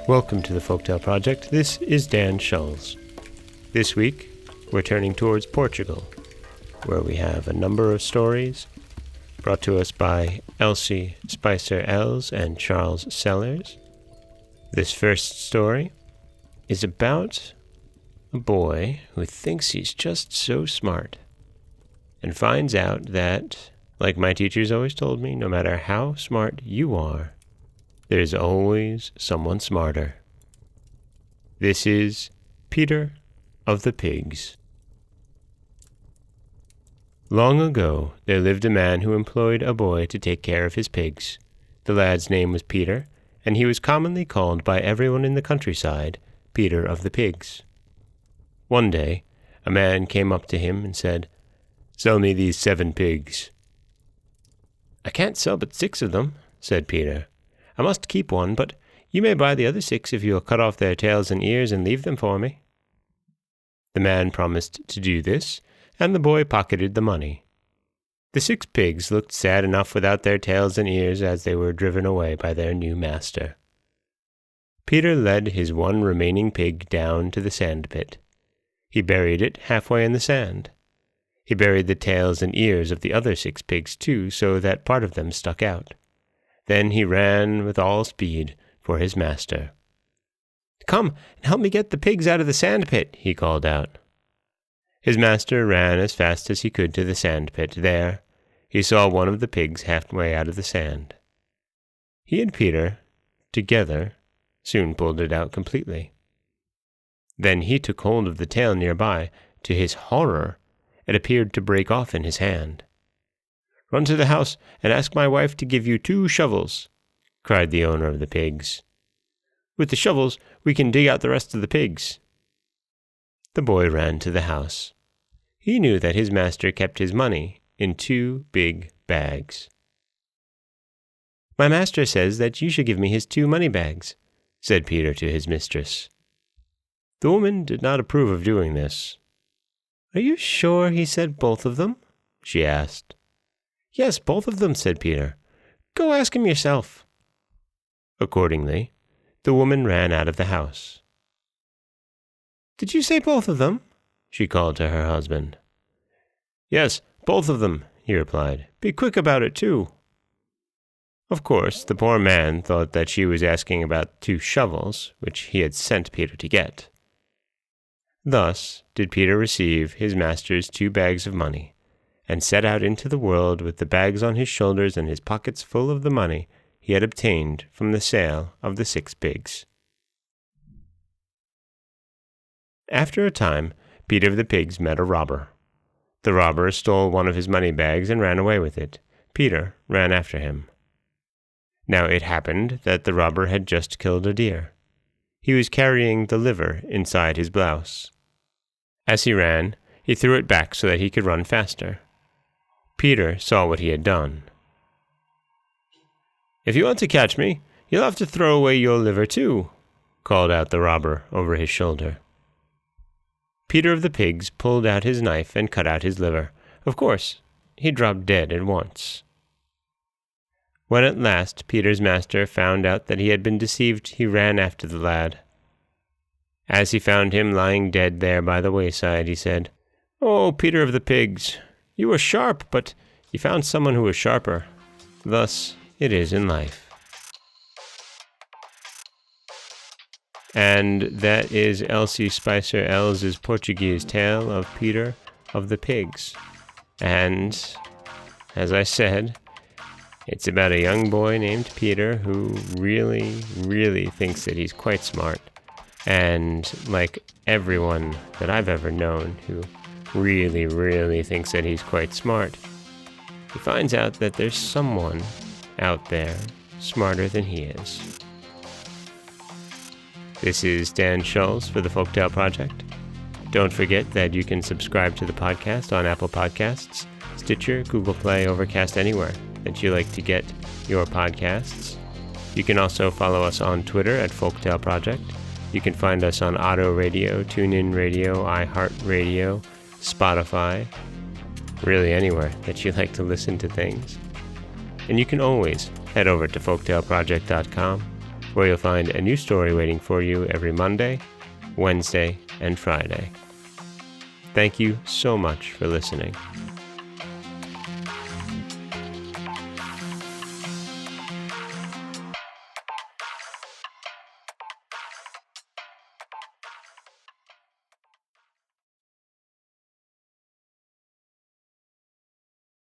Welcome to the Folktale Project. This is Dan Schulz. This week, we're turning towards Portugal, where we have a number of stories brought to us by Elsie Spicer-Ells and Charles Sellers. This first story is about a boy who thinks he's just so smart and finds out that, like my teachers always told me, no matter how smart you are, there's always someone smarter. This is Peter of the Pigs. Long ago, there lived a man who employed a boy to take care of his pigs. The lad's name was Peter, and he was commonly called by everyone in the countryside Peter of the Pigs. One day, a man came up to him and said, "Sell me these 7 pigs." "I can't sell but 6 of them," said Peter. "I must keep one, but you may buy the other 6 if you will cut off their tails and ears and leave them for me." The man promised to do this, and the boy pocketed the money. The 6 pigs looked sad enough without their tails and ears as they were driven away by their new master. Peter led his one remaining pig down to the sand pit. He buried it halfway in the sand. He buried the tails and ears of the other 6 pigs too, so that part of them stuck out. Then he ran with all speed for his master. "Come and help me get the pigs out of the sand pit," he called out. His master ran as fast as he could to the sand pit. There, he saw one of the pigs halfway out of the sand. He and Peter, together, soon pulled it out completely. Then he took hold of the tail nearby. To his horror, it appeared to break off in his hand. "Run to the house and ask my wife to give you 2 shovels," cried the owner of the pigs. "With the shovels, we can dig out the rest of the pigs." The boy ran to the house. He knew that his master kept his money in 2 big bags. "My master says that you should give me his 2 money bags," said Peter to his mistress. The woman did not approve of doing this. "Are you sure he said both of them?" she asked. "Yes, both of them," said Peter. "Go ask him yourself." Accordingly, the woman ran out of the house. "Did you say both of them?" she called to her husband. "Yes, both of them," he replied. "Be quick about it, too." Of course, the poor man thought that she was asking about 2 shovels, which he had sent Peter to get. Thus did Peter receive his master's 2 bags of money, and set out into the world with the bags on his shoulders and his pockets full of the money he had obtained from the sale of the 6 pigs. After a time, Peter of the Pigs met a robber. The robber stole one of his money bags and ran away with it. Peter ran after him. Now it happened that the robber had just killed a deer. He was carrying the liver inside his blouse. As he ran, he threw it back so that he could run faster. Peter saw what he had done. "If you want to catch me, you'll have to throw away your liver too," called out the robber over his shoulder. Peter of the Pigs pulled out his knife and cut out his liver. Of course, he dropped dead at once. When at last Peter's master found out that he had been deceived, he ran after the lad. As he found him lying dead there by the wayside, he said, "Oh, Peter of the Pigs, you were sharp, but you found someone who was sharper. Thus it is in life." And that is Elsie Spicer-Ells' Portuguese tale of Peter of the Pigs. And, as I said, it's about a young boy named Peter who really, really thinks that he's quite smart. And like everyone that I've ever known who really, really thinks that he's quite smart, he finds out that there's someone out there smarter than he is. This is Dan Schulz for the Folktale Project. Don't forget that you can subscribe to the podcast on Apple Podcasts, Stitcher, Google Play, Overcast, anywhere that you like to get your podcasts. You can also follow us on Twitter at Folktale Project. You can find us on Auto Radio, TuneIn Radio, iHeartRadio, Spotify. really anywhere that you like to listen to things. And you can always head over to folktaleproject.com, where you'll find a new story waiting for you every Monday, Wednesday, and Friday. Thank you so much for listening.